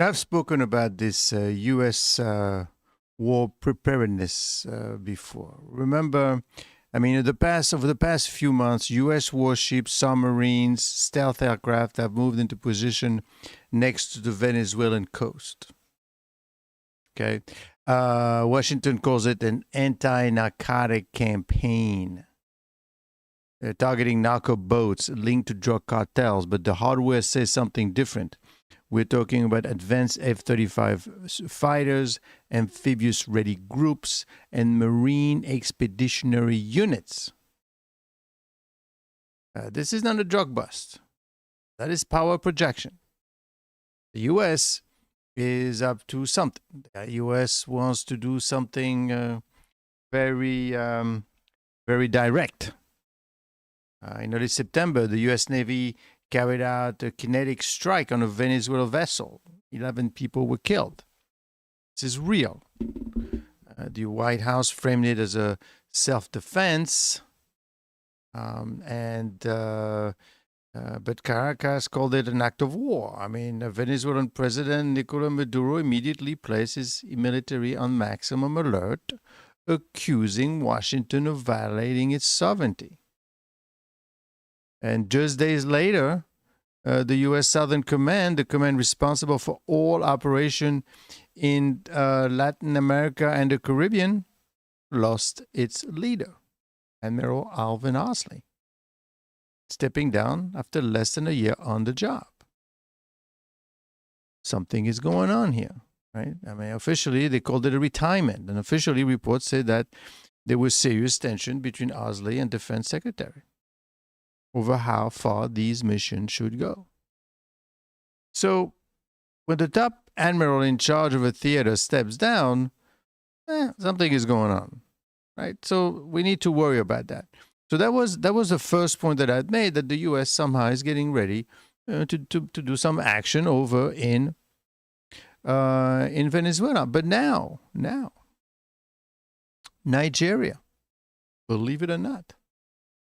I've spoken about this U.S. War preparedness before. Remember, I mean, over the past few months, U.S. warships, submarines, stealth aircraft have moved into position next to the Venezuelan coast. Okay, Washington calls it an anti-narcotic campaign. They're targeting narco boats linked to drug cartels, but the hardware says something different. We're talking about advanced F-35 fighters, amphibious-ready groups, and marine expeditionary units. This is not a drug bust. That is power projection. The U.S. is up to something. The U.S. wants to do something very, very direct. In early September, the U.S. Navy carried out a kinetic strike on a Venezuelan vessel. 11 people were killed. This is real. The White House framed it as a self-defense, but Caracas called it an act of war. I mean, Venezuelan President Nicolas Maduro immediately placed his military on maximum alert, accusing Washington of violating its sovereignty. And just days later, the U.S. Southern Command, the command responsible for all operation in Latin America and the Caribbean, lost its leader, Admiral Alvin Osley, stepping down after less than a year on the job. Something is going on here, right? I mean, officially, they called it a retirement, and officially, reports say that there was serious tension between Osley and Defense Secretary over how far these missions should go. So, when the top admiral in charge of a theater steps down, something is going on, right? So we need to worry about that. So that was the first point that I'd made, that the U.S. somehow is getting ready to do some action over in Venezuela. But now, Nigeria, believe it or not,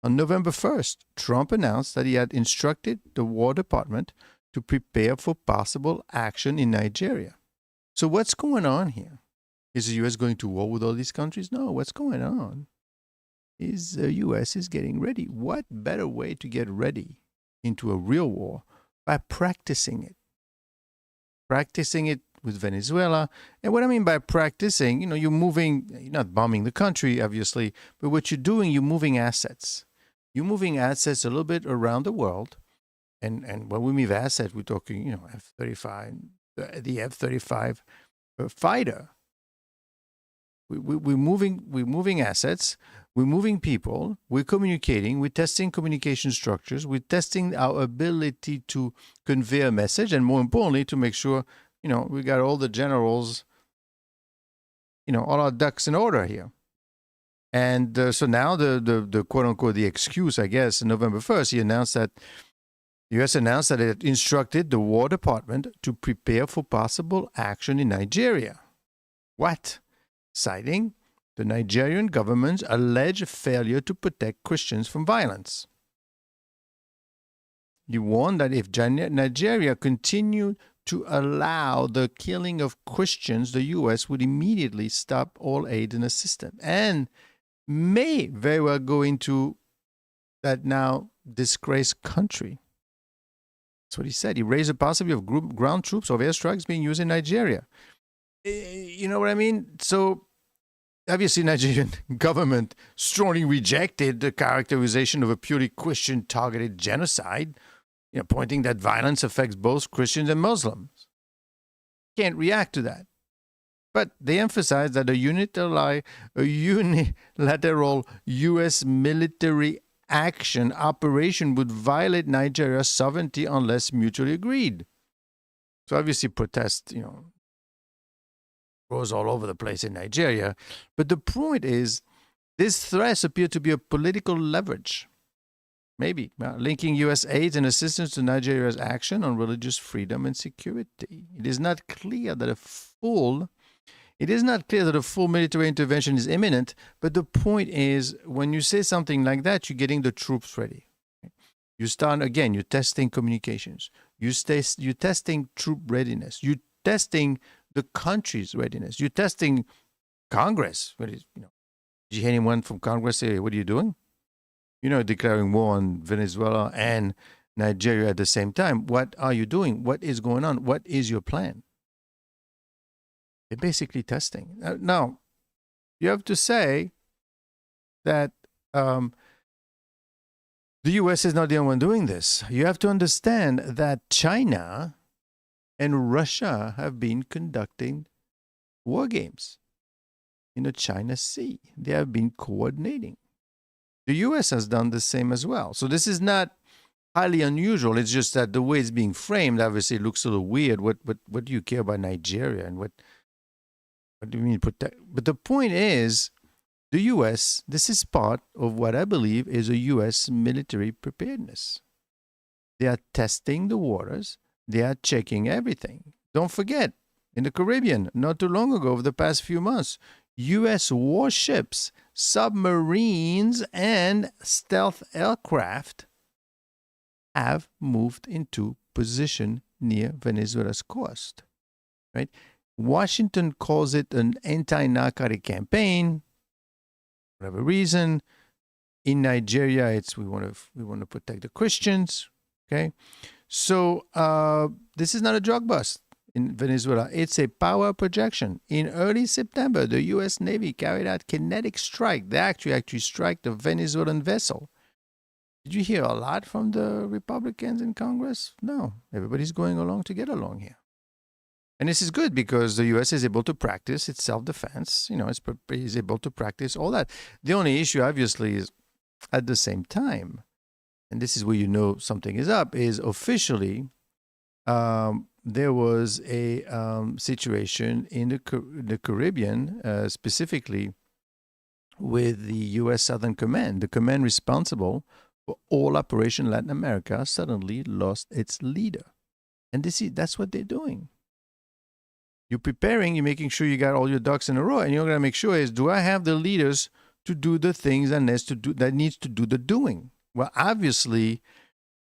on November 1st, Trump announced that he had instructed the War Department to prepare for possible action in Nigeria. So what's going on here? Is the U.S. going to war with all these countries? No, what's going on is the U.S. is getting ready. What better way to get ready into a real war by practicing it? Practicing it with Venezuela. And what I mean by practicing, you're not bombing the country, obviously, but what you're doing, you're moving assets. You're moving assets a little bit around the world. And when we move assets, we're talking, F-35, the F-35 fighter. We're moving assets. We're moving people. We're communicating. We're testing communication structures. We're testing our ability to convey a message, and more importantly, to make sure, we got all the generals, all our ducks in order here. And so now the quote unquote the excuse, I guess, November 1st, the U.S. announced that it instructed the War Department to prepare for possible action in Nigeria. What? Citing the Nigerian government's alleged failure to protect Christians from violence. He warned that if Nigeria continued to allow the killing of Christians, the U.S. would immediately stop all aid and assistance, and may very well go into that now disgraced country. That's what he said. He raised the possibility of ground troops or airstrikes being used in Nigeria. You know what I mean? So, obviously, Nigerian government strongly rejected the characterization of a purely Christian-targeted genocide, pointing that violence affects both Christians and Muslims. Can't react to that. But they emphasized that a unilateral U.S. military action operation would violate Nigeria's sovereignty unless mutually agreed. So obviously protest, goes all over the place in Nigeria. But the point is, these threats appear to be a political leverage. Maybe linking U.S. aid and assistance to Nigeria's action on religious freedom and security. It is not clear that a full military intervention is imminent, but the point is, when you say something like that, you're getting the troops ready. You start, again, you're testing communications. You're testing troop readiness. You're testing the country's readiness. You're testing Congress. Did you hear anyone from Congress say, "What are you doing?" Declaring war on Venezuela and Nigeria at the same time. What are you doing? What is going on? What is your plan? They're basically testing. Now, you have to say that the U.S. is not the only one doing this. You have to understand that China and Russia have been conducting war games in the China Sea. They have been coordinating. The U.S. has done the same as well. So this is not highly unusual. It's just that the way it's being framed, obviously, it looks a little weird. What do you care about Nigeria? And what do you mean protect? But the point is, the U.S., this is part of what I believe is a U.S. military preparedness. They are testing the waters. They are checking everything. Don't forget, in the Caribbean, not too long ago, over the past few months, U.S. warships, submarines, and stealth aircraft have moved into position near Venezuela's coast. Right? Washington calls it an anti-narcotic campaign. For whatever reason, in Nigeria, it's we want to protect the Christians. Okay, so this is not a drug bust in Venezuela. It's a power projection. In early September, the U.S. Navy carried out kinetic strike. They actually struck the Venezuelan vessel. Did you hear a lot from the Republicans in Congress? No, everybody's going along to get along here. And this is good because the U.S. is able to practice its self-defense. It's able to practice all that. The only issue, obviously, is at the same time, and this is where you know something is up, is officially there was a situation in the Caribbean, specifically with the U.S. Southern Command. The command responsible for all Operation Latin America suddenly lost its leader. And that's what they're doing. You're preparing, you're making sure you got all your ducks in a row, and you're going to make sure is, do I have the leaders to do the things that needs to do the doing? Well, obviously,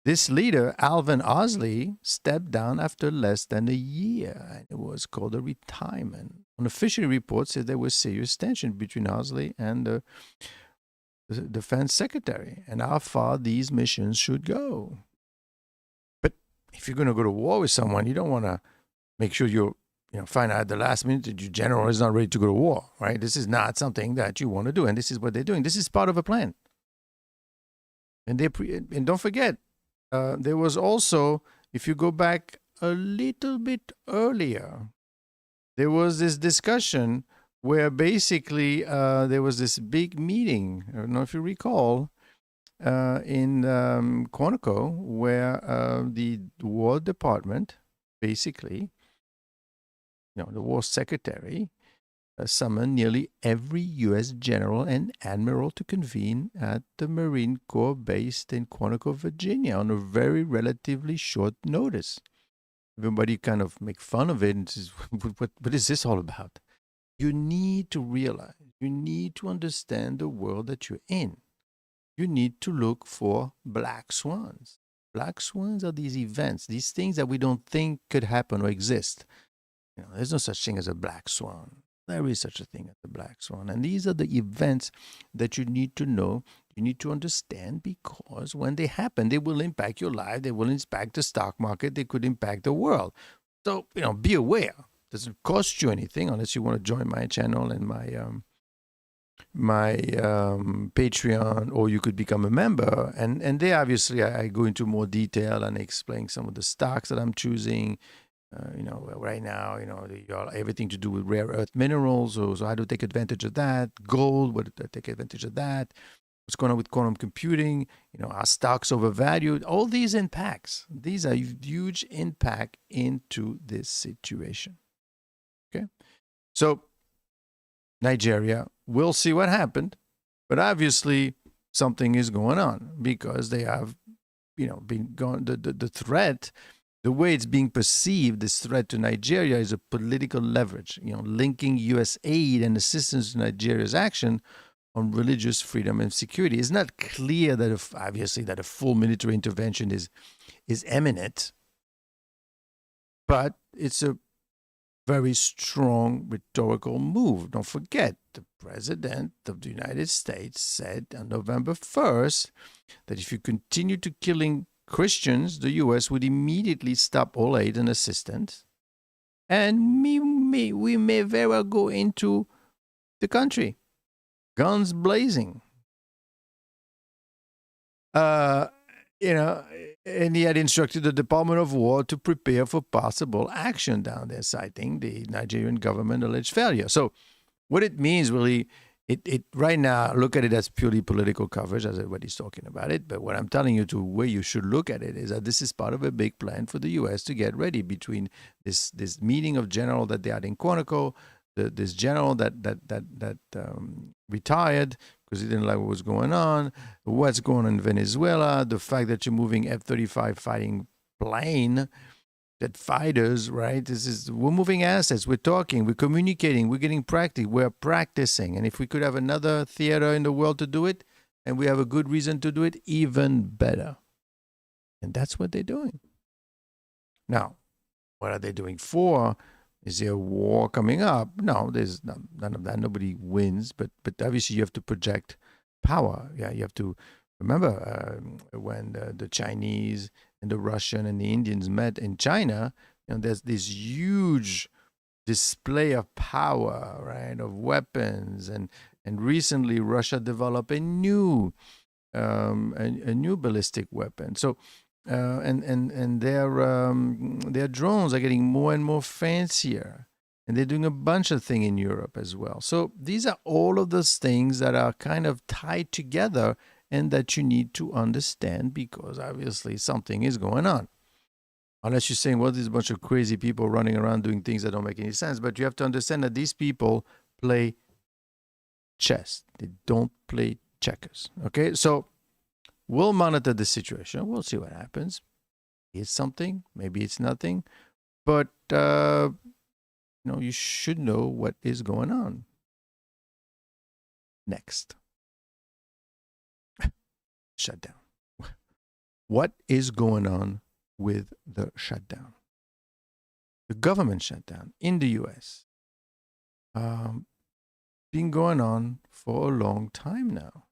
this leader, Alvin Osley, stepped down after less than a year. It was called a retirement. Unofficial reports said there was serious tension between Osley and the defense secretary and how far these missions should go. But if you're going to go to war with someone, you don't want to make sure find out at the last minute that your general is not ready to go to war, right? This is not something that you want to do, and this is what they're doing. This is part of a plan. And and don't forget, there was also, if you go back a little bit earlier, there was this discussion where basically there was this big meeting, I don't know if you recall, in Quantico, where the War Department, basically, the War Secretary, summoned nearly every U.S. general and admiral to convene at the Marine Corps based in Quantico, Virginia, on a very relatively short notice. Everybody kind of make fun of it and says, what is this all about? You need to realize, you need to understand the world that you're in. You need to look for black swans. Black swans are these events, these things that we don't think could happen or exist. There's no such thing as a black swan. There is such a thing as a black swan. And these are the events that you need to know, you need to understand, because when they happen, they will impact your life, they will impact the stock market, they could impact the world. So, be aware. It doesn't cost you anything unless you want to join my channel and my Patreon, or you could become a member. And there, obviously, I go into more detail and explain some of the stocks that I'm choosing. Right now, everything to do with rare earth minerals. So how do I take advantage of that? Gold, what do I take advantage of that? What's going on with quantum computing? Are stocks overvalued? All these impacts. These are huge impact into this situation. Okay. So Nigeria, we'll see what happened, but obviously something is going on because they have, been going, the threat. The way it's being perceived, this threat to Nigeria, is a political leverage, linking U.S. aid and assistance to Nigeria's action on religious freedom and security. It's not clear that, obviously, that a full military intervention is imminent, but it's a very strong rhetorical move. Don't forget, the President of the United States said on November 1st that if you continue to killing Christians, the U.S. would immediately stop all aid and assistance, and we may very well go into the country, guns blazing. And he had instructed the Department of War to prepare for possible action down there, citing the Nigerian government alleged failure. So what it means really, it right now, look at it as purely political coverage, as everybody's talking about it. But what I'm telling you to where you should look at it is that this is part of a big plan for the U.S. to get ready between this meeting of general that they had in Quantico, this general that retired because he didn't like what was going on, what's going on in Venezuela, the fact that you're moving F-35 fighting plane, that fighters, right? We're moving assets, we're talking, we're communicating, we're getting practice, we're practicing. And if we could have another theater in the world to do it, and we have a good reason to do it, even better. And that's what they're doing. Now, what are they doing for? Is there a war coming up? No, there's none of that. Nobody wins, but obviously you have to project power. Yeah, you have to remember when the Chinese and the Russian and the Indians met in China. There's this huge display of power, right, of weapons, and recently Russia developed a new ballistic weapon. So. And their drones are getting more and more fancier, and they're doing a bunch of things in Europe as well. So these are all of those things that are kind of tied together and that you need to understand, because obviously something is going on. Unless you're saying, well, there's a bunch of crazy people running around doing things that don't make any sense. But you have to understand that these people play chess. They don't play checkers. Okay, so we'll monitor the situation. We'll see what happens. It's something, maybe it's nothing, but you should know what is going on. Next, shutdown. What is going on with the shutdown? The government shutdown in the U.S. Been going on for a long time now.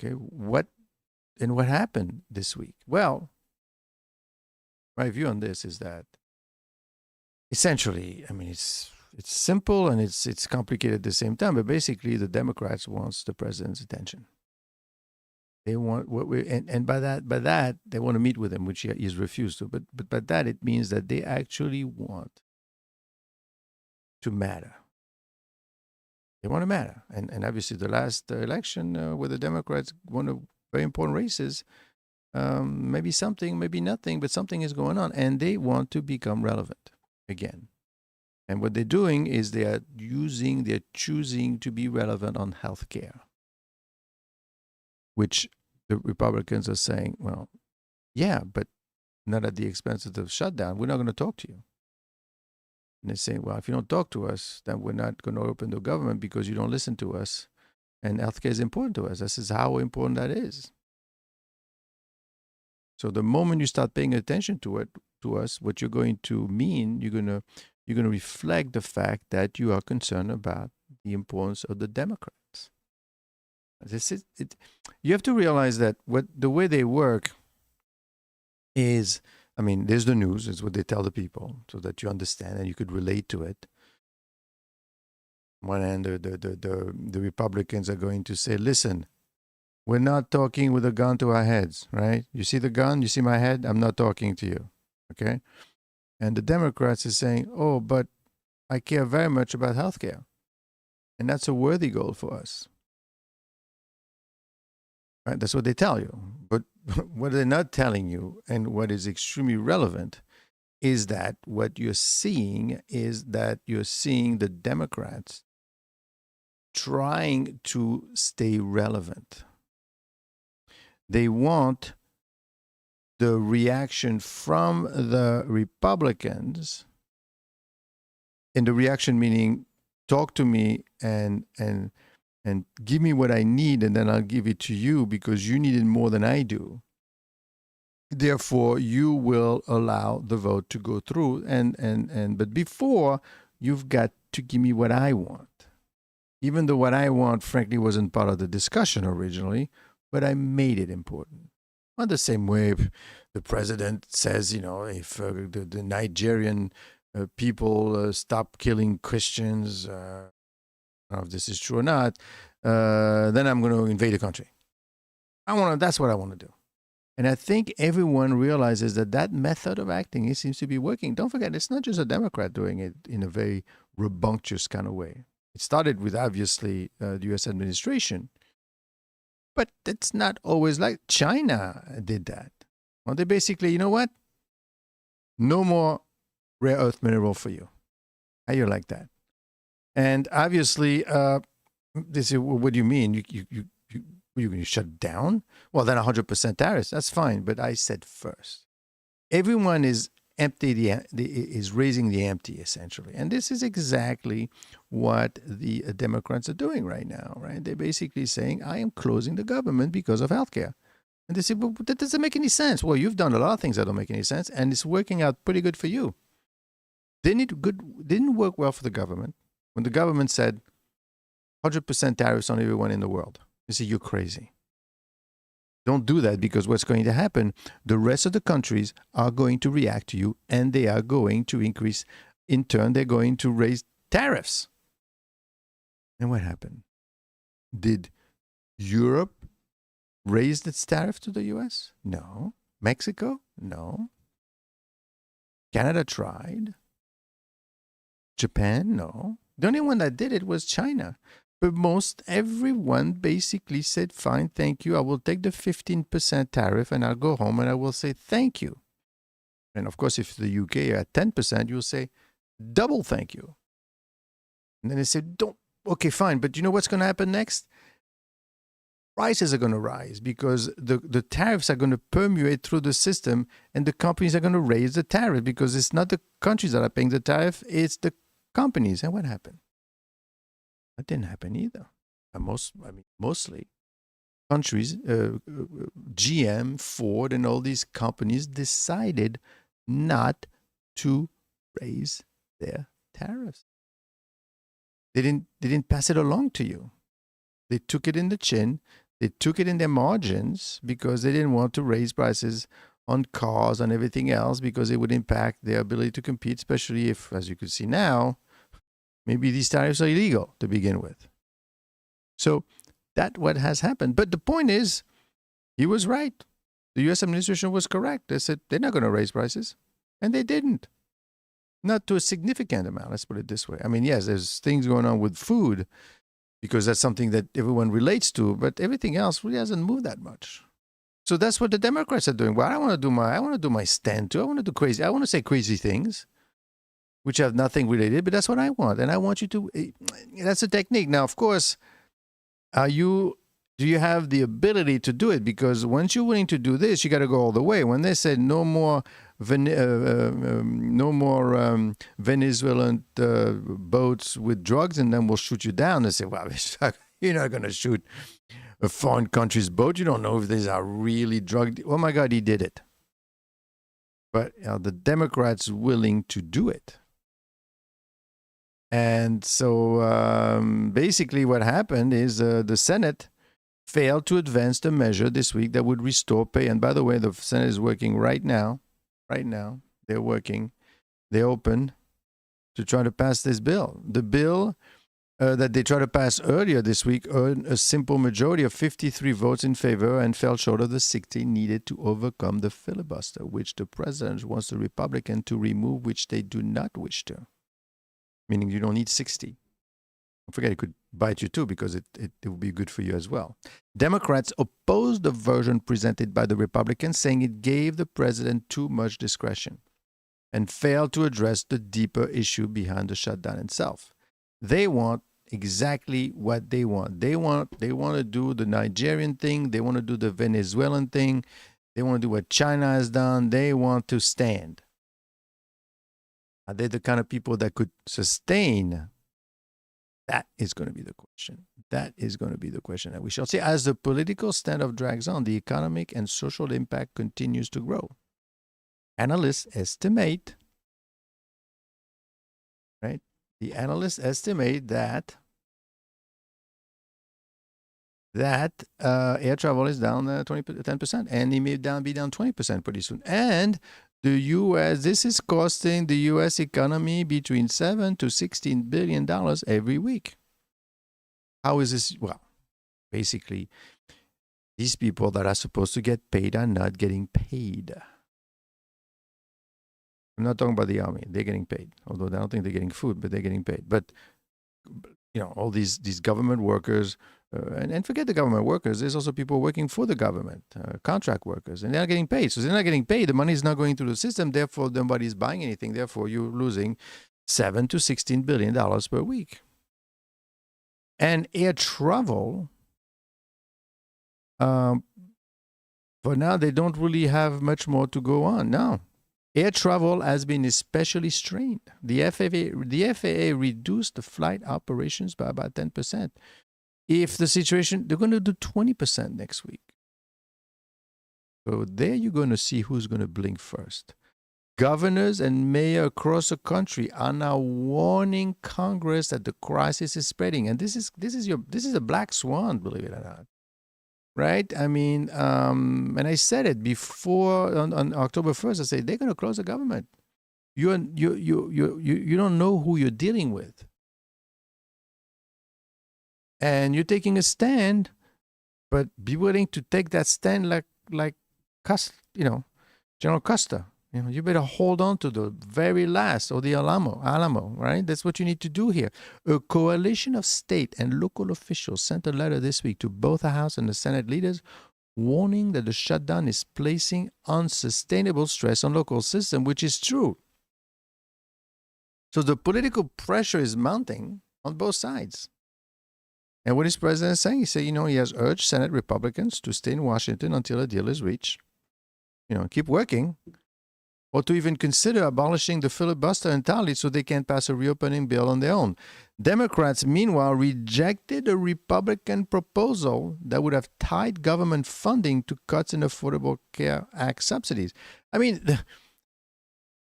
Okay, what happened this week? Well, my view on this is that essentially, I mean, it's simple and it's complicated at the same time. But basically, the Democrats wants the president's attention. They want and by that they want to meet with him, which he's refused to. But by that it means that they actually want to matter. They want to matter. And obviously the last election where the Democrats won very important races, maybe something, maybe nothing, but something is going on. And they want to become relevant again. And what they're doing is they're choosing to be relevant on healthcare, which the Republicans are saying, well, yeah, but not at the expense of the shutdown. We're not going to talk to you. And they're saying, well, if you don't talk to us, then we're not going to open the government because you don't listen to us. And healthcare is important to us. This is how important that is. So the moment you start paying attention to us, what you're going to mean, you're going to reflect the fact that you are concerned about the importance of the Democrats. This is it. You have to realize that the way they work is, I mean, there's the news, it's what they tell the people so that you understand and you could relate to it. On one hand, the Republicans are going to say, listen, we're not talking with a gun to our heads, right? You see the gun? You see my head? I'm not talking to you, okay? And the Democrats are saying, oh, but I care very much about healthcare. And that's a worthy goal for us. Right? That's what they tell you. But what they're not telling you, and what is extremely relevant, is that what you're seeing is that you're seeing the Democrats trying to stay relevant. They want the reaction from the Republicans, and the reaction meaning talk to me and give me what I need, and then I'll give it to you because you need it more than I do. Therefore, you will allow the vote to go through. But before, you've got to give me what I want. Even though what I want, frankly, wasn't part of the discussion originally, but I made it important. Well, the same way the president says, if the Nigerian people stop killing Christians, I don't know if this is true or not, then I'm going to invade the country. That's what I want to do. And I think everyone realizes that method of acting, it seems to be working. Don't forget, it's not just a Democrat doing it in a very rambunctious kind of way. It started with, obviously, the U.S. administration. But it's not always like China did that. Well, they basically, you know what? No more rare earth mineral for you. How you like that? And obviously, they say, well, what do you mean? You're going to shut down? Well, then 100% tariffs. That's fine. But I said first. Everyone is is raising the ante, essentially. And this is exactly what the Democrats are doing right now, right? They're basically saying, I am closing the government because of healthcare. And they say, but that doesn't make any sense. Well, you've done a lot of things that don't make any sense, and it's working out pretty good for you. Didn't work well for the government when the government said 100% tariffs on everyone in the world. They say, you're crazy. Don't do that, because what's going to happen, the rest of the countries are going to react to you, and they are going to increase. In turn, they're going to raise tariffs. And what happened? Did Europe raise its tariff to the U.S.? No. Mexico? No. Canada tried. Japan? No. The only one that did it was China. But everyone basically said, fine, thank you. I will take the 15% tariff and I'll go home and I will say thank you. And of course, if the UK are at 10%, you'll say double thank you. And then they said, okay, fine. But you know what's going to happen next? Prices are going to rise because the tariffs are going to permeate through the system, and the companies are going to raise the tariff because it's not the countries that are paying the tariff, it's the companies. And what happened? That didn't happen either. Mostly countries, GM, Ford, and all these companies decided not to raise their tariffs. They didn't pass it along to you. They took it in the chin. They took it in their margins because they didn't want to raise prices on cars and everything else because it would impact their ability to compete, especially if, as you can see now, maybe these tariffs are illegal to begin with. So that's what has happened. But the point is, he was right. The U.S. administration was correct. They said they're not going to raise prices. And they didn't. Not to a significant amount, let's put it this way. I mean, yes, there's things going on with food because that's something that everyone relates to, but everything else really hasn't moved that much. So that's what the Democrats are doing. Well, I want to do my stand too. I want to say crazy things, which have nothing related, but that's what I want. And I want you to, that's a technique. Now, of course, do you have the ability to do it? Because once you're willing to do this, you got to go all the way. When they said no more Venezuelan boats with drugs and then we'll shoot you down, they say, well, you're not going to shoot a foreign country's boat. You don't know if these are really drugged. Oh my God, he did it. But the Democrats willing to do it. And so basically what happened is the Senate failed to advance the measure this week that would restore pay. And by the way, the Senate is working right now. Right now, they're working. They're open to try to pass this bill. The bill that they tried to pass earlier this week earned a simple majority of 53 votes in favor and fell short of the 60 needed to overcome the filibuster, which the president wants the Republican to remove, which they do not wish to. Meaning you don't need 60. Don't forget, it could bite you too because it will be good for you as well. Democrats opposed the version presented by the Republicans, saying it gave the president too much discretion and failed to address the deeper issue behind the shutdown itself. They want exactly what they want. They want to do the Nigerian thing. They want to do the Venezuelan thing. They want to do what China has done. They want to stand. Are they the kind of people that could sustain That is going to be the question. That is going to be the question that we shall see. As the political standoff drags on, the economic and social impact continues to grow. Analysts estimate, right? The analysts estimate that air travel is down 10%, and it may be down 20% pretty soon. And the U.S., this is costing the U.S. economy between $7 to $16 billion every week. How is this? Well, basically, these people that are supposed to get paid are not getting paid. I'm not talking about the army. They're getting paid, although I don't think they're getting food, but they're getting paid. But, all these government workers, and forget the government workers, there's also people working for the government, contract workers, and they're not getting paid. So they're not getting paid. The money is not going through the system. Therefore, nobody's buying anything. Therefore, you're losing $7 to $16 billion per week. And air travel, for now, they don't really have much more to go on. No. Air travel has been especially strained. The FAA reduced the flight operations by about 10%. If the situation, they're going to do 20% next week. So there you're going to see who's going to blink first. Governors and mayors across the country are now warning Congress that the crisis is spreading, and this is a black swan, believe it or not. Right? I mean, and I said it before on October 1st. I said they're going to close the government. You don't know who you're dealing with, and you're taking a stand, but be willing to take that stand like General Custer. You better hold on to the very last, or the Alamo, right? That's what you need to do here. A coalition of state and local officials sent a letter this week to both the House and the Senate leaders warning that the shutdown is placing unsustainable stress on local system, which is true. So the political pressure is mounting on both sides. And what is the president saying? He said, he has urged Senate Republicans to stay in Washington until a deal is reached. Keep working. Or to even consider abolishing the filibuster entirely so they can pass a reopening bill on their own. Democrats, meanwhile, rejected a Republican proposal that would have tied government funding to cuts in Affordable Care Act subsidies. I mean,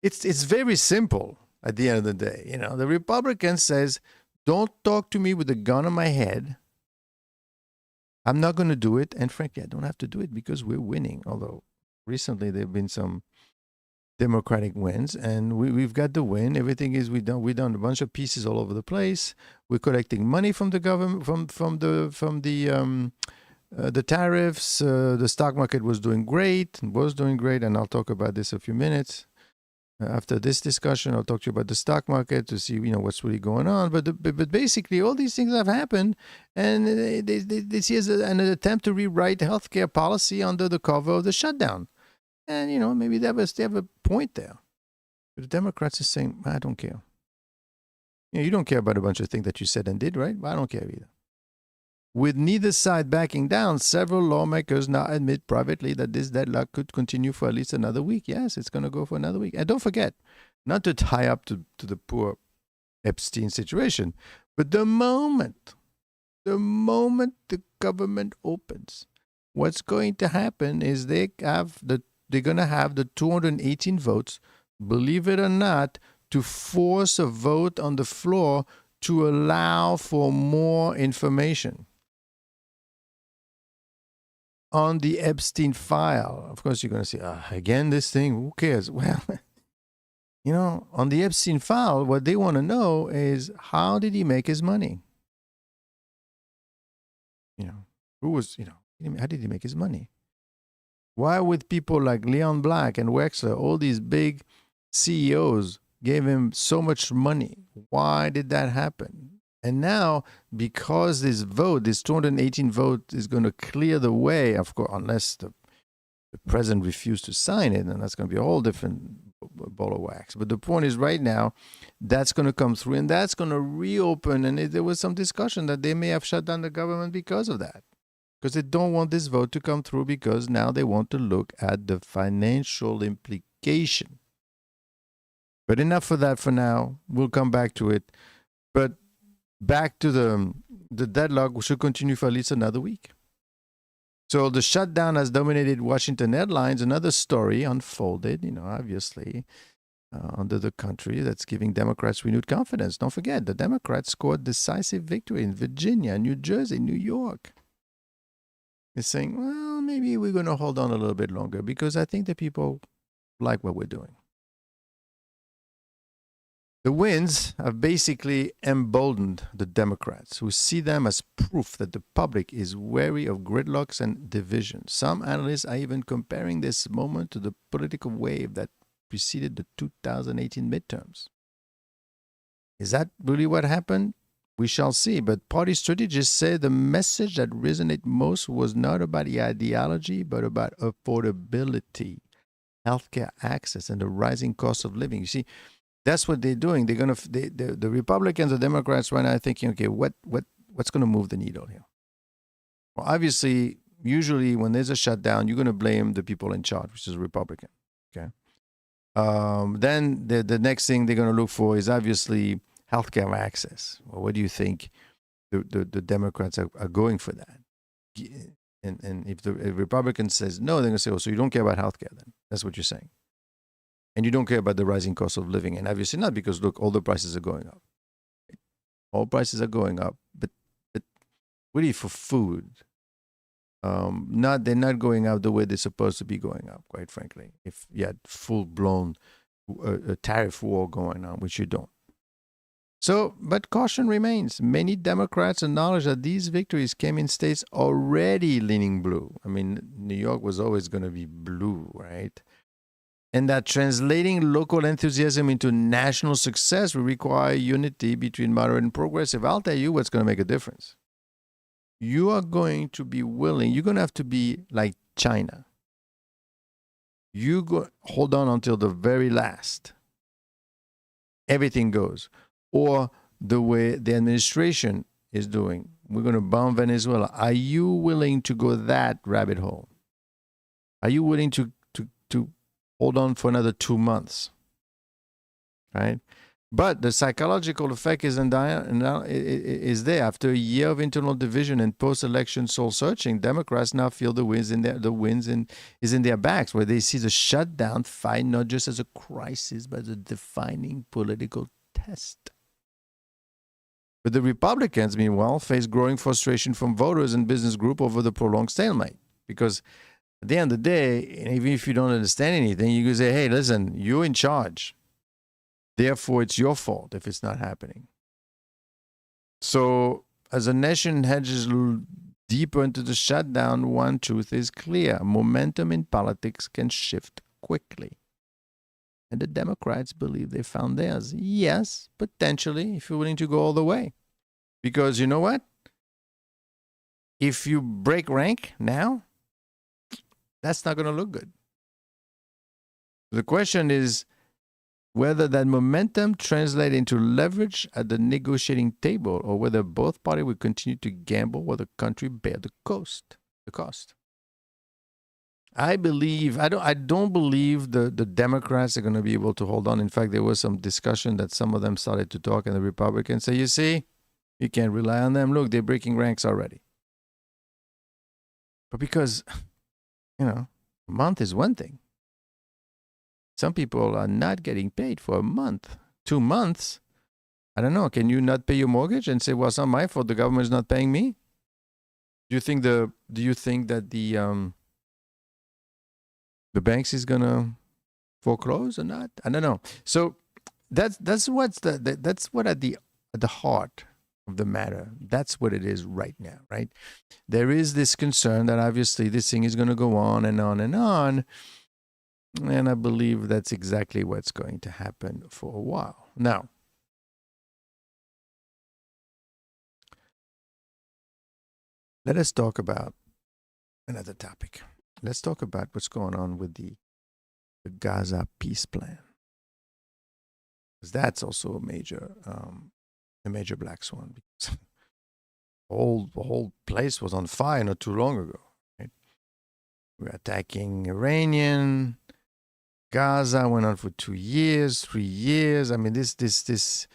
it's very simple at the end of the day. The Republican says, don't talk to me with a gun on my head. I'm not going to do it. And frankly, I don't have to do it because we're winning. Although recently there have been some Democratic wins, and we've got the win. Everything is we've done a bunch of pieces all over the place. We're collecting money from the government, from the tariffs. The stock market was doing great, and I'll talk about this in a few minutes. After this discussion, I'll talk to you about the stock market to see what's really going on. But basically, all these things have happened, and they see as an attempt to rewrite healthcare policy under the cover of the shutdown. And, maybe they have a point there. But the Democrats are saying, I don't care. You don't care about a bunch of things that you said and did, right? Well, I don't care either. With neither side backing down, several lawmakers now admit privately that this deadlock could continue for at least another week. Yes, it's going to go for another week. And don't forget, not to tie up to the poor Epstein situation, but the moment the government opens, what's going to happen is they're going to have the 218 votes, believe it or not, to force a vote on the floor to allow for more information on the Epstein file. Of course, you're going to say, again, this thing, who cares? Well, on the Epstein file, what they want to know is, how did he make his money? How did he make his money? Why would people like Leon Black and Wexler, all these big CEOs, gave him so much money? Why did that happen? And now, because this 218 vote is going to clear the way, of course, unless the president refused to sign it, and that's going to be a whole different ball of wax. But the point is, right now, that's going to come through, and that's going to reopen. And there was some discussion that they may have shut down the government because of that. Because they don't want this vote to come through, because now they want to look at the financial implication. But enough for that for now. We'll come back to it. But back to the deadlock should continue for at least another week. So the shutdown has dominated Washington headlines. Another story unfolded, obviously, under the country that's giving Democrats renewed confidence. Don't forget, the Democrats scored decisive victory in Virginia, New Jersey, New York. They're saying, well, maybe we're going to hold on a little bit longer because I think the people like what we're doing. The wins have basically emboldened the Democrats, who see them as proof that the public is wary of gridlocks and division. Some analysts are even comparing this moment to the political wave that preceded the 2018 midterms. Is that really what happened? We shall see. But party strategists say the message that resonated most was not about the ideology, but about affordability, healthcare access, and the rising cost of living. You see, that's what they're doing. They're going to the Republicans, the Democrats right now are thinking, okay, what's going to move the needle here? Well, obviously, usually when there's a shutdown, you're going to blame the people in charge, which is Republican. Okay. Then the next thing they're going to look for is obviously healthcare access. Well, what do you think the Democrats are going for that? And if the Republican says no, they're going to say, oh, so you don't care about healthcare then? That's what you're saying. And you don't care about the rising cost of living. And obviously not, because look, all the prices are going up. All prices are going up, but really for food, they're not going up the way they're supposed to be going up, quite frankly. If you had full-blown a tariff war going on, which you don't. So, but caution remains. Many Democrats acknowledge that these victories came in states already leaning blue. I mean, New York was always going to be blue, right? And that translating local enthusiasm into national success will require unity between moderate and progressive. I'll tell you what's going to make a difference. You are going to be willing, you're going to have to be like China. Hold on until the very last. Everything goes. Or the way the administration is doing. We're going to bomb Venezuela. Are you willing to go that rabbit hole? Are you willing to hold on for another 2 months? Right? But the psychological effect is there. After a year of internal division and post-election soul searching, Democrats now feel the wins is in their backs, where they see the shutdown fight not just as a crisis, but as a defining political test. But the Republicans, meanwhile, face growing frustration from voters and business groups over the prolonged stalemate. Because at the end of the day, even if you don't understand anything, you can say, hey, listen, you're in charge. Therefore, it's your fault if it's not happening. So, as a nation hedges deeper into the shutdown, one truth is clear. Momentum in politics can shift quickly. And the Democrats believe they found theirs. Yes, potentially, if you're willing to go all the way. Because you know what? If you break rank now, that's not going to look good. The question is whether that momentum translates into leverage at the negotiating table, or whether both parties will continue to gamble while the country bear the cost. I don't believe the Democrats are going to be able to hold on. In fact, there was some discussion that some of them started to talk, and the Republicans say, you see, you can't rely on them. Look, they're breaking ranks already. But because, a month is one thing. Some people are not getting paid for a month, 2 months. I don't know. Can you not pay your mortgage and say, well, it's not my fault, the government is not paying me? Do you think that the banks is gonna foreclose or not? I don't know. So that's what at the heart of the matter. That's what it is right now, right? There is this concern that obviously this thing is going to go on and on and on, and I believe that's exactly what's going to happen for a while. Now, let us talk about another topic. Let's talk about what's going on with the Gaza peace plan, because that's also a major black swan. Because the whole place was on fire not too long ago. Right? We're attacking Iranian. Gaza went on for 2 years, 3 years. I mean, this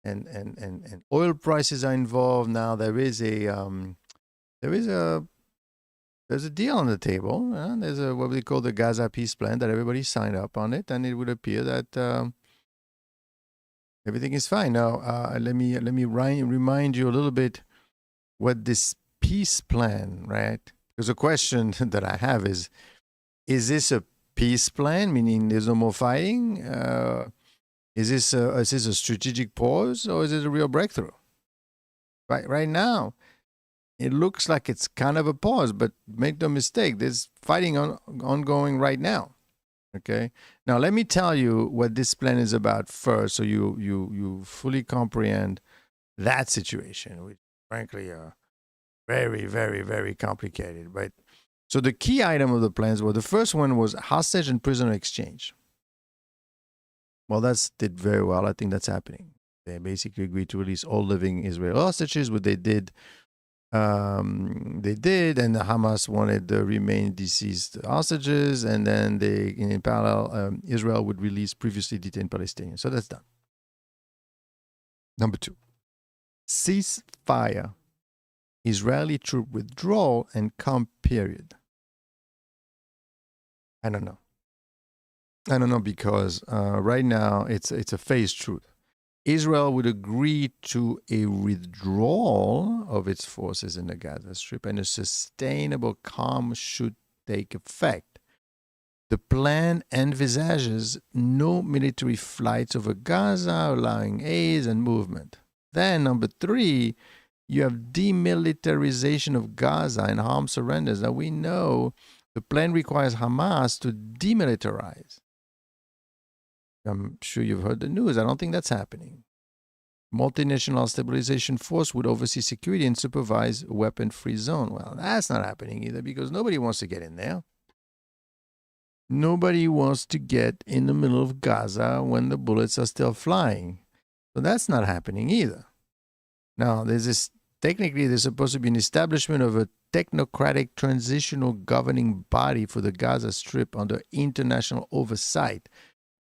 and oil prices are involved now. There's a deal on the table. There's a what we call the Gaza peace plan that everybody signed up on it, and it would appear that everything is fine. Now, let me remind you a little bit what this peace plan, right? Because a question that I have is this a peace plan, meaning there's no more fighting? Is this a strategic pause, or is it a real breakthrough? Right now, it looks like it's kind of a pause, but make no mistake, there's fighting ongoing right now. Okay. Now let me tell you what this plan is about first, so you fully comprehend that situation, which frankly are very, very, very complicated. But so the key item of the plans were, the first one was hostage and prisoner exchange. Well, that's did very well. I think that's happening. They basically agreed to release all living Israeli hostages, what they did. And the Hamas wanted the remain deceased hostages, and then in parallel, Israel would release previously detained Palestinians. So that's done. Number 2, ceasefire, Israeli troop withdrawal, and calm period. I don't know because right now it's a phased truth. Israel would agree to a withdrawal of its forces in the Gaza Strip, and a sustainable calm should take effect. The plan envisages no military flights over Gaza, allowing aid and movement. Then, number 3, you have demilitarization of Gaza and armed surrenders. Now, we know the plan requires Hamas to demilitarize. I'm sure you've heard the news. I don't think that's happening. Multinational Stabilization Force would oversee security and supervise a weapon-free zone. Well, that's not happening either, because nobody wants to get in there. Nobody wants to get in the middle of Gaza when the bullets are still flying. So that's not happening either. Now, there's supposed to be an establishment of a technocratic transitional governing body for the Gaza Strip under international oversight.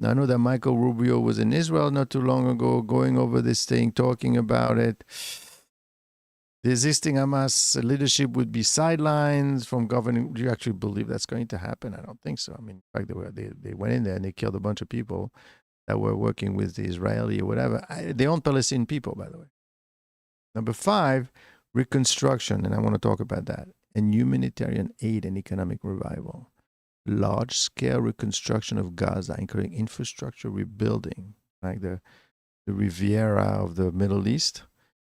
Now, I know that Michael Rubio was in Israel not too long ago, going over this thing, talking about it. The existing Hamas leadership would be sidelined from governing. Do you actually believe that's going to happen? I don't think so. I mean, in fact, they went in there and they killed a bunch of people that were working with the Israeli or whatever. They own Palestinian people, by the way. Number 5, reconstruction, and I want to talk about that, and humanitarian aid and economic revival. Large-scale reconstruction of Gaza, including infrastructure rebuilding, like the Riviera of the Middle East,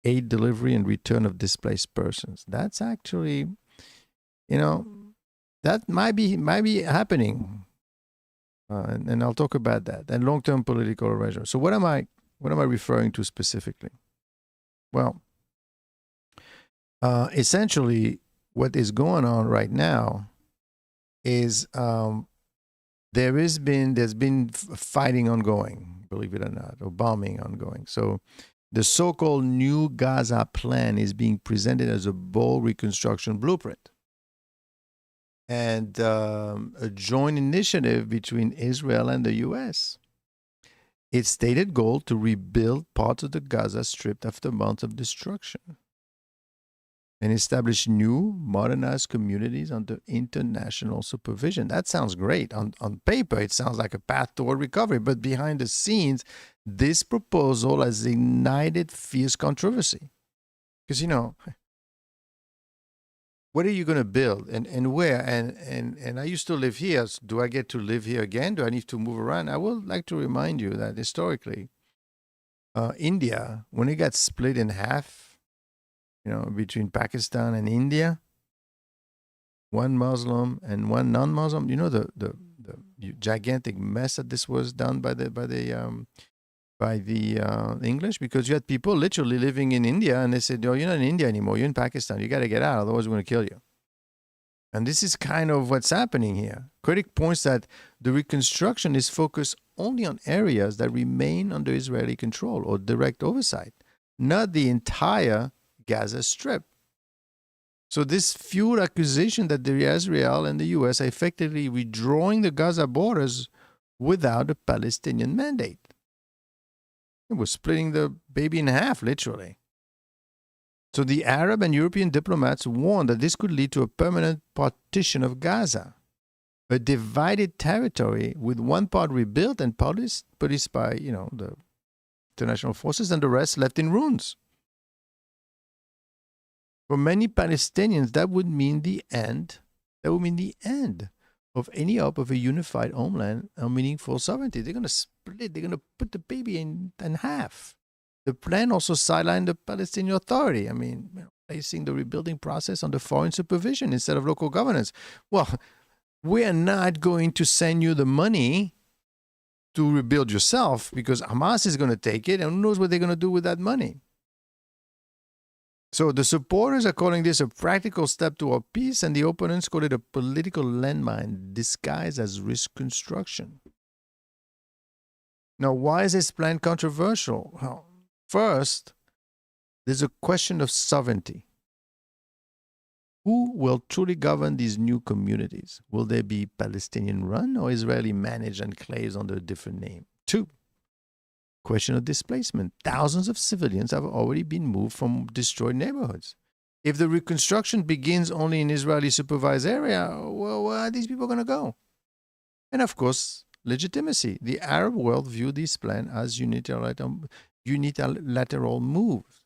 aid delivery and return of displaced persons. That's actually, that might be happening, and I'll talk about that. And long-term political arrangement. So what am I referring to specifically? Well, essentially, what is going on right now is there's been fighting ongoing, believe it or not, or bombing ongoing. So the so-called New Gaza Plan is being presented as a bold reconstruction blueprint, and a joint initiative between Israel and the U.S. Its stated goal to rebuild parts of the Gaza Strip after months of destruction and establish new, modernized communities under international supervision. That sounds great. On paper, it sounds like a path toward recovery, but behind the scenes, this proposal has ignited fierce controversy. Because, what are you going to build and where? And I used to live here. So do I get to live here again? Do I need to move around? I would like to remind you that historically, India, when it got split in half, between Pakistan and India, one Muslim and one non-Muslim, the gigantic mess that this was done by the English, because you had people literally living in India, and they said, "Oh, you're not in India anymore. You're in Pakistan. You got to get out, otherwise we're going to kill you." And this is kind of what's happening here. Critic points that the reconstruction is focused only on areas that remain under Israeli control or direct oversight, not the entire Gaza Strip. So this fueled accusation that Israel and the U.S. are effectively withdrawing the Gaza borders without a Palestinian mandate. It was splitting the baby in half, literally. So the Arab and European diplomats warned that this could lead to a permanent partition of Gaza, a divided territory with one part rebuilt and policed by, the international forces, and the rest left in ruins. For many Palestinians, that would mean the end. That would mean the end of any hope of a unified homeland or meaningful sovereignty. They're going to split. They're going to put the baby in half. The plan also sidelined the Palestinian Authority. I mean, placing the rebuilding process under foreign supervision instead of local governance. Well, we are not going to send you the money to rebuild yourself because Hamas is going to take it, and who knows what they're going to do with that money. So the supporters are calling this a practical step toward peace, and the opponents call it a political landmine disguised as risk construction. Now, why is this plan controversial? Well, first, there's a question of sovereignty. Who will truly govern these new communities? Will they be Palestinian-run or Israeli-managed enclaves under a different name? Two, question of displacement. Thousands of civilians have already been moved from destroyed neighborhoods. If the reconstruction begins only in Israeli-supervised area, well, where are these people going to go? And of course, legitimacy. The Arab world viewed this plan as unilateral moves,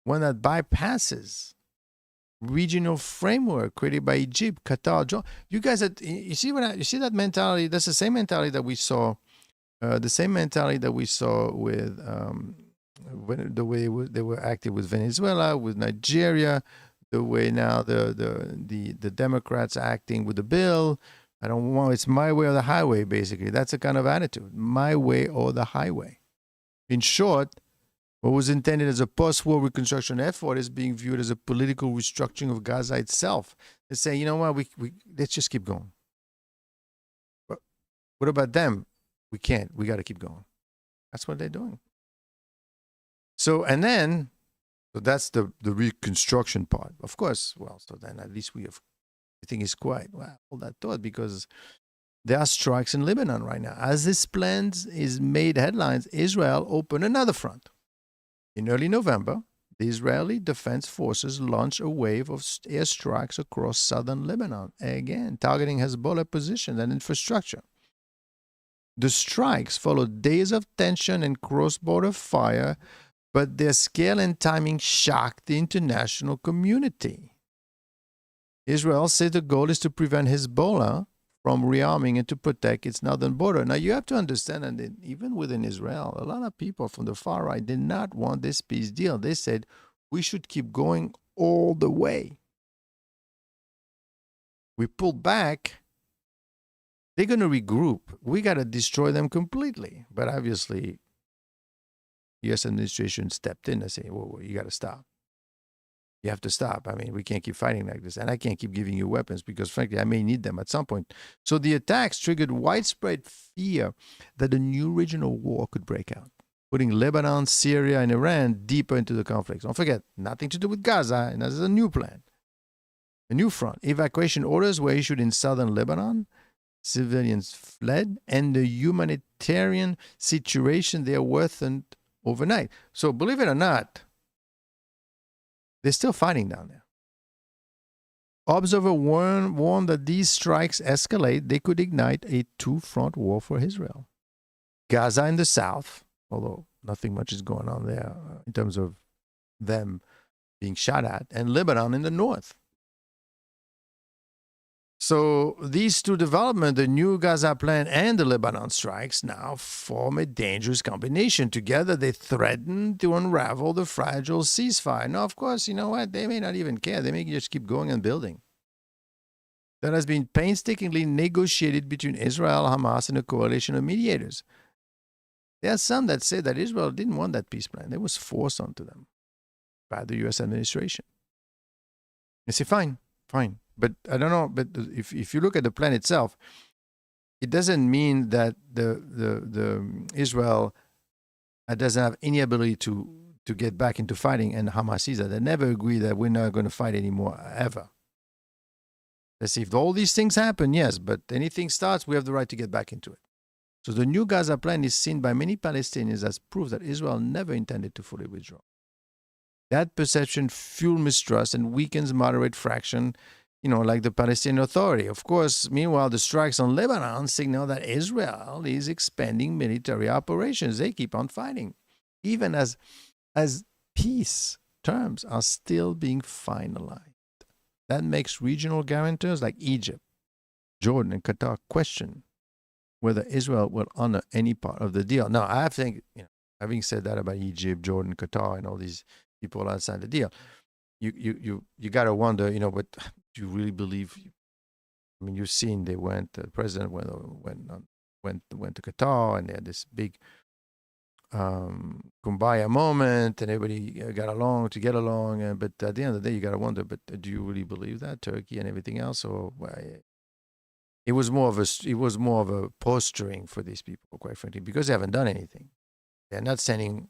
one that bypasses regional framework created by Egypt, Qatar, Jordan. You guys, you see that mentality? That's the same mentality that we saw. The same mentality that we saw with the way they were acting with Venezuela, with Nigeria, the way now the Democrats are acting with the bill. It's my way or the highway, basically. That's the kind of attitude. My way or the highway. In short, what was intended as a post-war reconstruction effort is being viewed as a political restructuring of Gaza itself. They say, you know what, we let's just keep going. But what about them? We can't. We got to keep going. That's what they're doing. So that's the reconstruction part. Of course, so then at least everything is quiet. Well, hold that thought, because there are strikes in Lebanon right now. As this plan is made headlines, Israel opened another front. In early November, the Israeli Defense Forces launched a wave of airstrikes across southern Lebanon, again targeting Hezbollah positions and infrastructure. The strikes followed days of tension and cross-border fire, but their scale and timing shocked the international community. Israel said the goal is to prevent Hezbollah from rearming and to protect its northern border. Now, you have to understand that even within Israel, a lot of people from the far right did not want this peace deal. They said, we should keep going all the way. We pulled back. They're going to regroup. We got to destroy them completely. But obviously, the U.S. administration stepped in and said, whoa, you got to stop. You have to stop. I mean, we can't keep fighting like this. And I can't keep giving you weapons because, frankly, I may need them at some point. So the attacks triggered widespread fear that a new regional war could break out, putting Lebanon, Syria, and Iran deeper into the conflict. Don't forget, nothing to do with Gaza. And this is a new plan, a new front. Evacuation orders were issued in southern Lebanon. Civilians fled, and the humanitarian situation there worsened overnight. So believe it or not, they're still fighting down there. Observers warned that these strikes escalate, they could ignite a two-front war for Israel. Gaza in the south, although nothing much is going on there in terms of them being shot at, and Lebanon in the north. So these two developments, the new Gaza plan and the Lebanon strikes, now form a dangerous combination. Together, they threaten to unravel the fragile ceasefire. Now, of course, you know what? They may not even care. They may just keep going and building. That has been painstakingly negotiated between Israel, Hamas, and a coalition of mediators. There are some that say that Israel didn't want that peace plan. It was forced onto them by the U.S. administration. They say, fine. But I don't know. But if you look at the plan itself, it doesn't mean that the Israel doesn't have any ability to get back into fighting, and Hamas is that they never agree that we're not going to fight anymore ever. Let's see if all these things happen. Yes, but anything starts, we have the right to get back into it. So the new Gaza plan is seen by many Palestinians as proof that Israel never intended to fully withdraw. That perception fuels mistrust and weakens moderate fraction, like the Palestinian Authority. Of course, meanwhile, the strikes on Lebanon signal that Israel is expanding military operations. They keep on fighting, even as peace terms are still being finalized. That makes regional guarantors like Egypt, Jordan, and Qatar question whether Israel will honor any part of the deal. Now, I think, having said that about Egypt, Jordan, Qatar, and all these people outside the deal, you got to wonder, but do you really believe? I mean, you've seen the president went to Qatar, and they had this big kumbaya moment, and everybody got along to get along. But at the end of the day, you got to wonder, but do you really believe that, Turkey and everything else? Or it was more of a posturing for these people, quite frankly, because they haven't done anything. They're not sending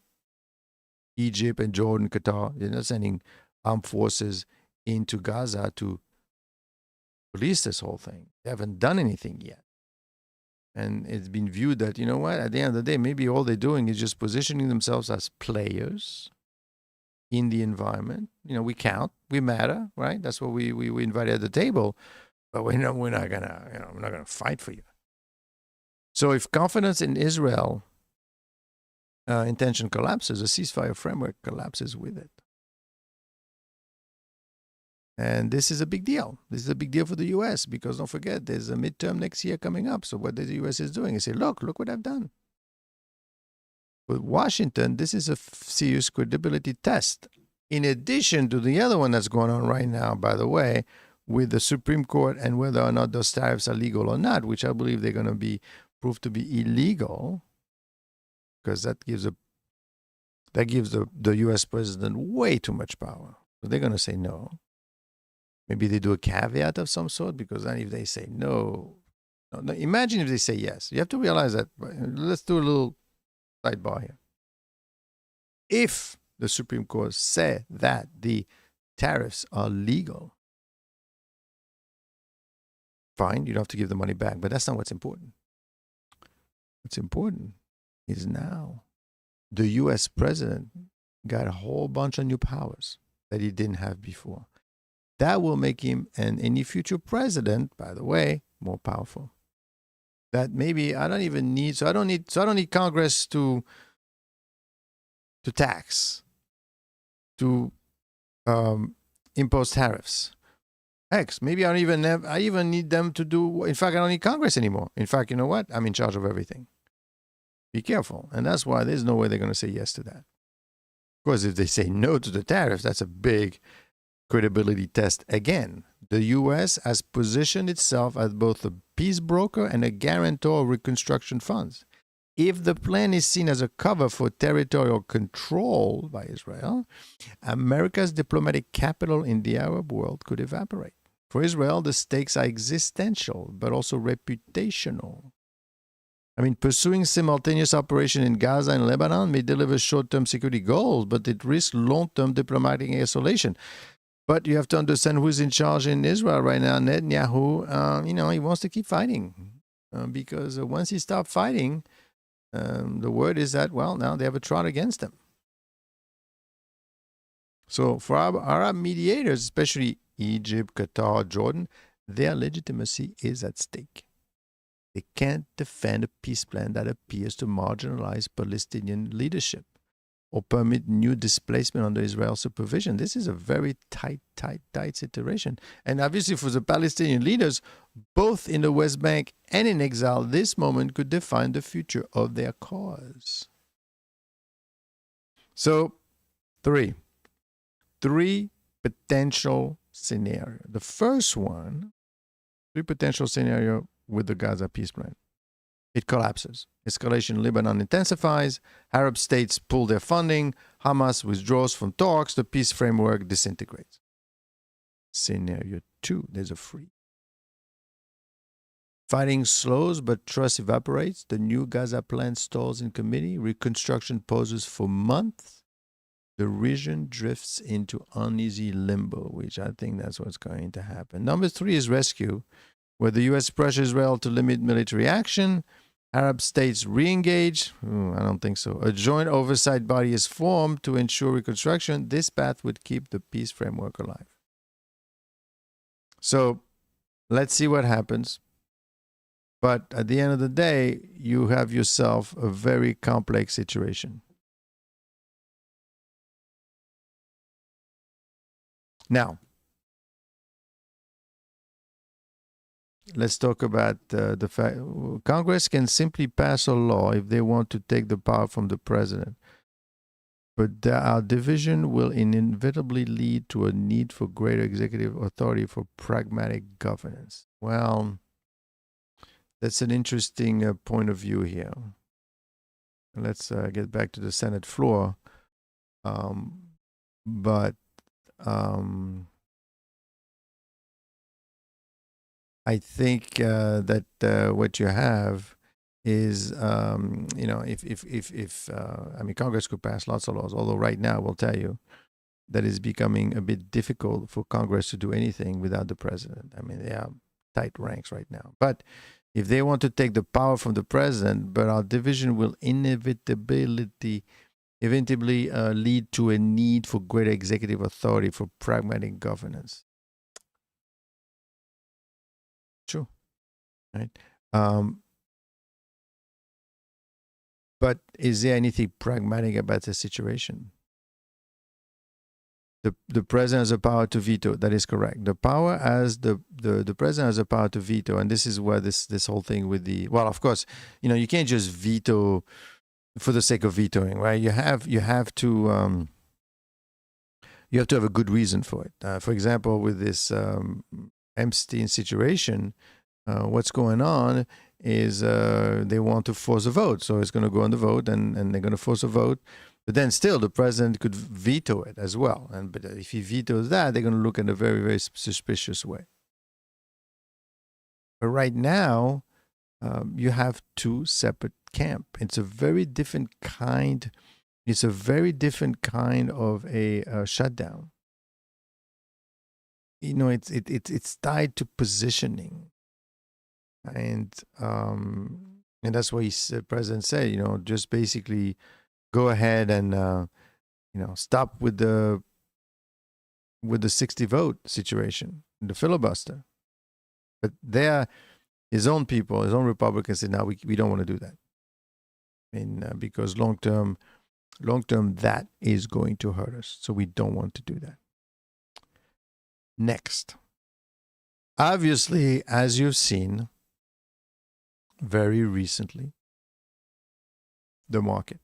Egypt and Jordan, Qatar. They're not sending armed forces into Gaza to police this whole thing. They haven't done anything yet. And it's been viewed that, at the end of the day, maybe all they're doing is just positioning themselves as players in the environment. We count, we matter, right? That's what we invited at the table. But we're not gonna fight for you. So if confidence in Israel intention collapses, a ceasefire framework collapses with it. And this is a big deal. This is a big deal for the U.S. because don't forget, there's a midterm next year coming up. So what the U.S. is doing is say, look what I've done. With Washington, this is a serious credibility test. In addition to the other one that's going on right now, by the way, with the Supreme Court and whether or not those tariffs are legal or not, which I believe they're going to be proved to be illegal, because that gives the U.S. president way too much power. So they're going to say no. Maybe they do a caveat of some sort, because then if they say no, imagine if they say yes. You have to realize that. Let's do a little sidebar here. If the Supreme Court said that the tariffs are legal, fine, you don't have to give the money back. But that's not what's important. What's important is now the U.S. president got a whole bunch of new powers that he didn't have before. That will make him and any future president, by the way, more powerful. That maybe I don't need Congress to tax, to impose tariffs. Heck, maybe I even need them to do. In fact, I don't need Congress anymore. In fact, you know what? I'm in charge of everything. Be careful, and that's why there's no way they're going to say yes to that. Of course, if they say no to the tariffs, that's a big credibility test again. The U.S. has positioned itself as both a peace broker and a guarantor of reconstruction funds. If the plan is seen as a cover for territorial control by Israel, America's diplomatic capital in the Arab world could evaporate. For Israel, the stakes are existential, but also reputational. I mean, pursuing simultaneous operation in Gaza and Lebanon may deliver short-term security goals, but it risks long-term diplomatic isolation. But you have to understand who's in charge in Israel right now. Netanyahu, he wants to keep fighting because once he stops fighting, the word is that, now they have a trial against him. So for Arab mediators, especially Egypt, Qatar, Jordan, their legitimacy is at stake. They can't defend a peace plan that appears to marginalize Palestinian leadership or permit new displacement under Israel's supervision. This is a very tight situation. And obviously for the Palestinian leaders, both in the West Bank and in exile, this moment could define the future of their cause. So, three potential scenarios. The first one, three potential scenario with the Gaza peace plan. It collapses. Escalation in Lebanon intensifies. Arab states pull their funding. Hamas withdraws from talks. The peace framework disintegrates. Scenario 2, there's a freeze. Fighting slows, but trust evaporates. The new Gaza plan stalls in committee. Reconstruction pauses for months. The region drifts into uneasy limbo, which I think that's what's going to happen. Number 3 is rescue, where the U.S. pressures Israel to limit military action. Arab states re-engage? I don't think so. A joint oversight body is formed to ensure reconstruction. This path would keep the peace framework alive. So let's see what happens. But at the end of the day, you have yourself a very complex situation. Now, let's talk about the fact Congress can simply pass a law if they want to take the power from the president. But our division will inevitably lead to a need for greater executive authority for pragmatic governance. Well, that's an interesting point of view here. Let's get back to the Senate floor. But I think that what you have is, if I mean, Congress could pass lots of laws, although right now, we'll tell you, that is becoming a bit difficult for Congress to do anything without the president. I mean, they are tight ranks right now. But if they want to take the power from the president, but our division will inevitably lead to a need for greater executive authority for pragmatic governance. True, right? But is there anything pragmatic about the situation? The president has the power to veto. That is correct. The power as the president has the power to veto, and this is where this whole thing with the, well, of course, you can't just veto for the sake of vetoing, right? You have to have a good reason for it. For example, with this Epstein situation, what's going on is they want to force a vote, so it's going to go on the vote, and they're going to force a vote. But then still, the president could veto it as well. But if he vetoes that, they're going to look in a very, very suspicious way. But right now, you have two separate camps. It's a very different kind. It's a very different kind of a shutdown. It's tied to positioning, and that's why the president said, just basically go ahead and stop with the 60 vote situation, the filibuster. But his own people, his own Republicans said, no, we don't want to do that. Because long term, that is going to hurt us. So we don't want to do that. Next. Obviously, as you've seen very recently, the market.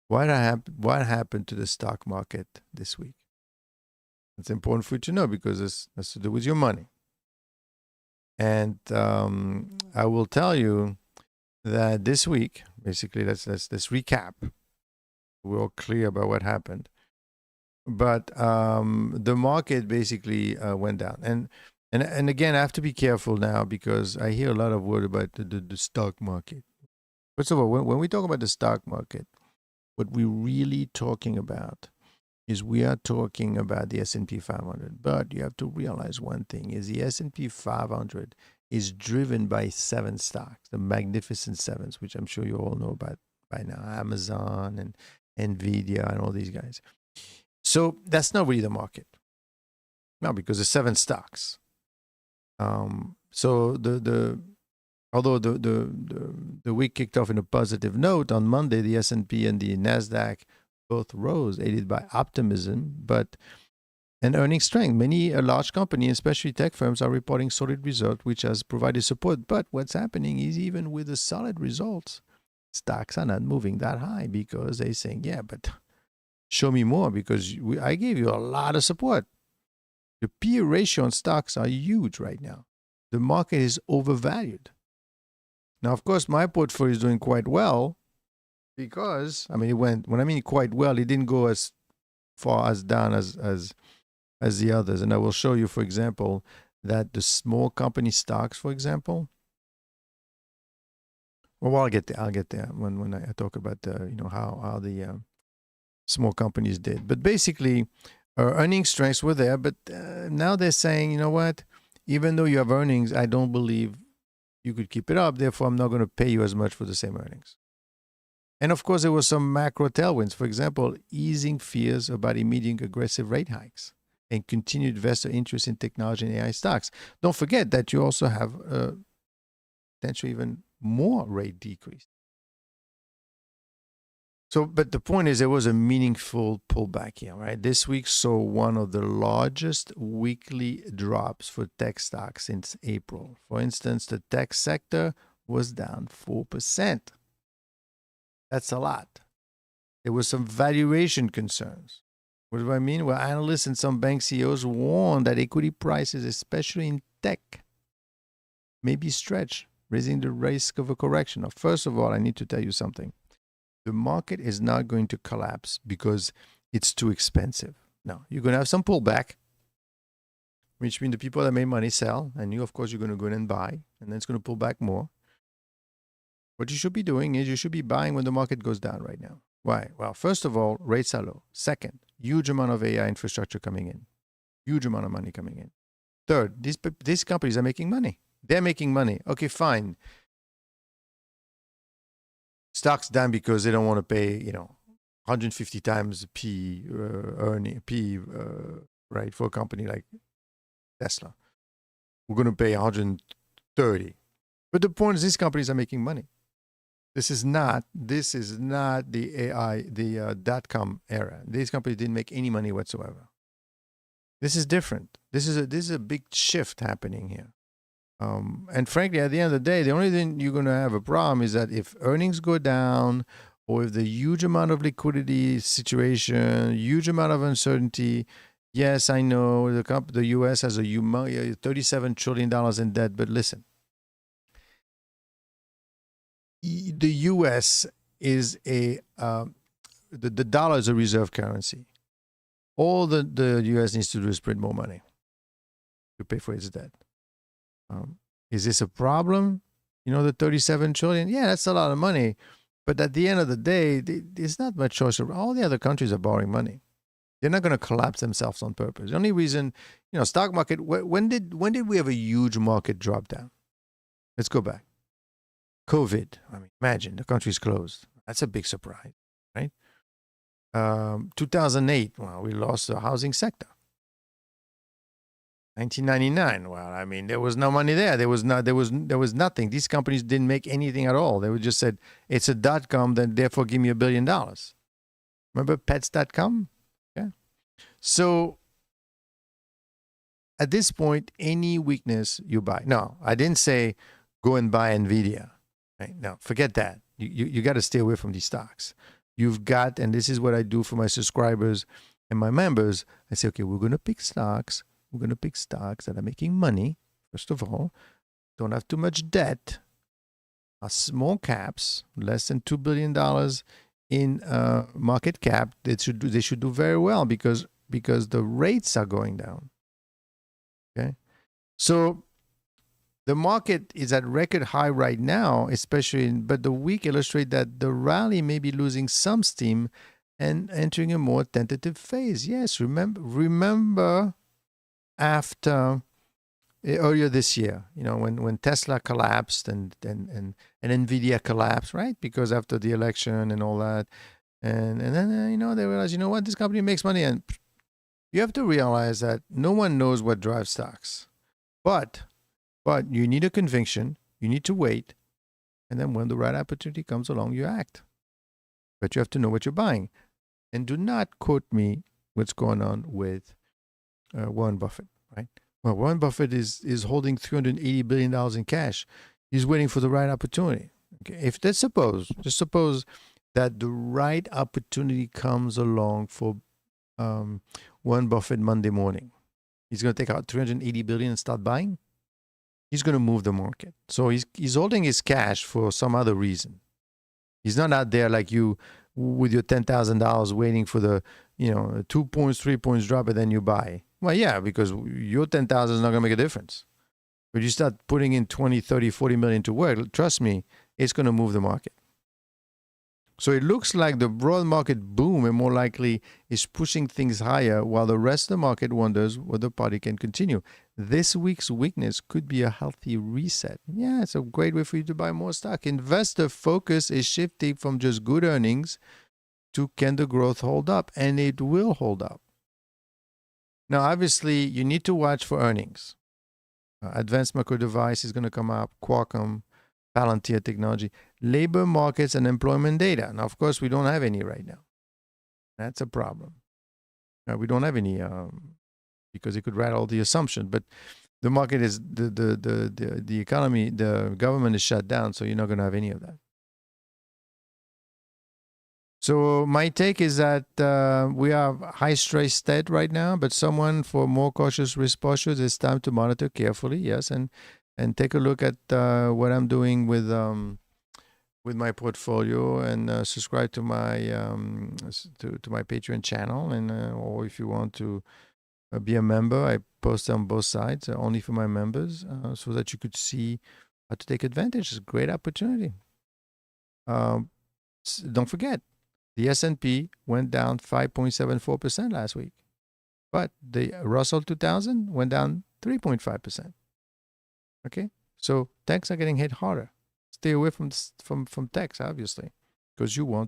What happened to the stock market this week? It's important for you to know because it has to do with your money. And I will tell you that this week, basically, let's recap. We're all clear about what happened. But the market basically went down. And again, I have to be careful now because I hear a lot of word about the stock market. First of all, when we talk about the stock market, what we're really talking about is we are talking about the S&P 500. But you have to realize one thing is the S&P 500 is driven by 7 stocks, the magnificent 7s, which I'm sure you all know about by now, Amazon and Nvidia and all these guys. So that's not really the market. No, because there's 7 stocks. So although the week kicked off in a positive note, on Monday the S&P and the Nasdaq both rose, aided by optimism, and earning strength. Many large companies, especially tech firms, are reporting solid results, which has provided support. But what's happening is even with the solid results, stocks are not moving that high because they're saying, yeah, but show me more because I gave you a lot of support. The P/E ratio on stocks are huge right now. The market is overvalued. Now, of course, my portfolio is doing quite well because, when I mean quite well, it didn't go as far as down as the others. And I will show you, for example, that the small company stocks, for example, well, I'll get there when I talk about how the small companies did. But basically, earning strengths were there, but now they're saying, you know what? Even though you have earnings, I don't believe you could keep it up. Therefore, I'm not going to pay you as much for the same earnings. And of course, there were some macro tailwinds. For example, easing fears about immediate aggressive rate hikes and continued investor interest in technology and AI stocks. Don't forget that you also have potentially even more rate decrease. So, but the point is, there was a meaningful pullback here, right? This week saw one of the largest weekly drops for tech stocks since April. For instance, the tech sector was down 4%. That's a lot. There were some valuation concerns. What do I mean? Well, analysts and some bank CEOs warned that equity prices, especially in tech, may be stretched, raising the risk of a correction. Now, first of all, I need to tell you something. The market is not going to collapse because it's too expensive. No, you're going to have some pullback, which means the people that made money sell, and you, of course, you're going to go in and buy, and then it's going to pull back more. What you should be doing is you should be buying when the market goes down right now. Why? Well, first of all, rates are low. Second, huge amount of AI infrastructure coming in. Huge amount of money coming in. Third, these companies are making money. They're making money. Okay, fine. Stocks down because they don't want to pay, 150 times P earning P, right, for a company like Tesla. We're going to pay 130. But the point is, these companies are making money. This is not the AI, the .com era. These companies didn't make any money whatsoever. This is different. This is a big shift happening here. And frankly, at the end of the day, the only thing you're going to have a problem is that if earnings go down, or if the huge amount of liquidity situation, huge amount of uncertainty. Yes, I know the U.S. has a $37 trillion in debt, but listen, the U.S. is the dollar is a reserve currency. All the U.S. needs to do is print more money to pay for its debt. Is this a problem? The 37 trillion? Yeah, that's a lot of money. But at the end of the day, there's not much choice. All the other countries are borrowing money. They're not going to collapse themselves on purpose. The only reason, stock market, when did we have a huge market drop down? Let's go back. COVID. Imagine the country's closed. That's a big surprise, right? 2008, well, we lost the housing sector. 1999. Well, there was no money there. There was nothing. These companies didn't make anything at all. They would just said it's a .com, then therefore give me $1 billion. Remember pets.com? Yeah. So at this point, any weakness you buy. No, I didn't say go and buy Nvidia. Right? No, forget that. You got to stay away from these stocks. You've got, and this is what I do for my subscribers and my members. I say, okay, we're going to pick stocks. We're going to pick stocks that are making money, first of all, don't have too much debt, are small caps, less than $2 billion in market cap. They should do very well because the rates are going down. Okay? So the market is at record high right now, but the week illustrates that the rally may be losing some steam and entering a more tentative phase. Yes, remember after earlier this year, when Tesla collapsed and Nvidia collapsed, right? Because after the election and all that, and then they realized, what, this company makes money, and you have to realize that no one knows what drives stocks, but you need a conviction, you need to wait, and then when the right opportunity comes along, you act. But you have to know what you're buying, and do not quote me what's going on with Warren Buffett, right? Well, Warren Buffett is holding $380 billion in cash. He's waiting for the right opportunity. Okay, just suppose that the right opportunity comes along for Warren Buffett Monday morning. He's going to take out $380 billion and start buying. He's going to move the market. So he's holding his cash for some other reason. He's not out there like you with your $10,000 waiting for the 2 points, 3 points drop, and then you buy. Well, yeah, because your 10,000 is not going to make a difference. But you start putting in 20, 30, 40 million to work, trust me, it's going to move the market. So it looks like the broad market boom and more likely is pushing things higher while the rest of the market wonders whether the party can continue. This week's weakness could be a healthy reset. Yeah, it's a great way for you to buy more stock. Investor focus is shifting from just good earnings to can the growth hold up? And it will hold up. Now, obviously, you need to watch for earnings. Advanced Micro Device is going to come up, Qualcomm, Palantir Technology, labor markets and employment data. Now, of course, we don't have any right now. That's a problem. We don't have any because it could rattle the assumption. But the market is the economy, the government is shut down, so you're not going to have any of that. So my take is that we are high stress state right now, but someone for more cautious risk postures, it's time to monitor carefully, yes, and take a look at what I'm doing with my portfolio and subscribe to my to my Patreon channel, and or if you want to be a member, I post on both sides, only for my members, so that you could see how to take advantage. It's a great opportunity. Don't forget. The S&P went down 5.74% last week, but the Russell 2000 went down 3.5%. Okay, so techs are getting hit harder. Stay away from techs, obviously, because you want to.